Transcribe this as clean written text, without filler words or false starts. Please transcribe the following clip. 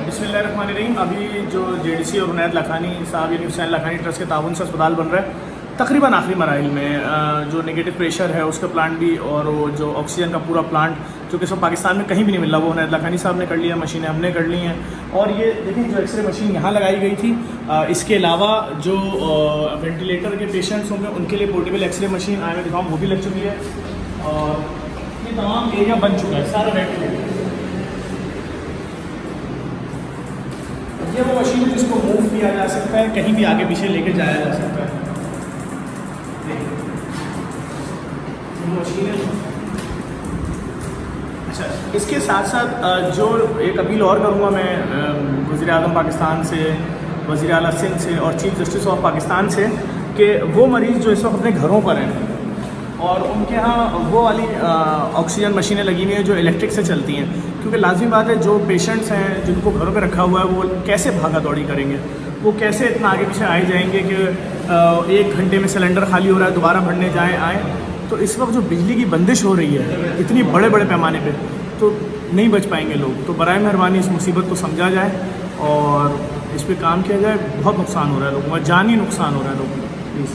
बिस्मिल्लाहिर्रहमानिर्रहीम। अभी जो जेडीसी और उनैद लखानी साहब यानी हुसैन लखानी ट्रस्ट के ताउन से अस्पताल बन रहा है, तकरीबन आखिरी मराहिल में जो नेगेटिव प्रेशर है उसका प्लांट भी और वो जो ऑक्सीजन का पूरा प्लांट जो कि सब पाकिस्तान में कहीं भी नहीं मिल रहा, वो उनैद लखानी साहब ने कर लिया, मशीनें हमने कर ली हैं। और ये देखिए जो एक्सरे मशीन यहाँ लगाई गई थी, इसके अलावा जो वेंटिलेटर के पेशेंट्स होंगे उनके लिए पोर्टेबल एक्सरे मशीन आए मैं दिखाऊँ वो भी लग चुकी है। और ये तमाम एरिया बन चुका है सारा वेंटिलेटर। ये वो मशीन है जिसको मूव किया जा सकता है, कहीं भी आगे पीछे लेके जाया जा सकता है। मशीन है। अच्छा, इसके साथ साथ जो एक अपील और करूँगा मैं वज़ीर आज़म पाकिस्तान से, वज़ीर आला सिंध से और चीफ जस्टिस ऑफ पाकिस्तान से कि वो मरीज़ जो इस वक्त अपने घरों पर हैं और उनके यहाँ वो वाली ऑक्सीजन मशीनें लगी हुई हैं जो इलेक्ट्रिक से चलती हैं, क्योंकि लाजमी बात है जो पेशेंट्स हैं जिनको घरों पे रखा हुआ है वो कैसे भागा दौड़ी करेंगे, वो कैसे इतना आगे पीछे आए जाएंगे कि 1 घंटे में सिलेंडर खाली हो रहा है दोबारा भरने जाएँ आएँ। तो इस वक्त जो बिजली की बंदिश हो रही है इतनी बड़े बड़े पैमाने पे, तो नहीं बच पाएंगे लोग। तो बराए मेहरबानी इस मुसीबत को समझा जाए और इस पर काम किया जाए। बहुत नुकसान हो रहा है लोगों का, जानी नुकसान हो रहा है लोगों का, प्लीज़।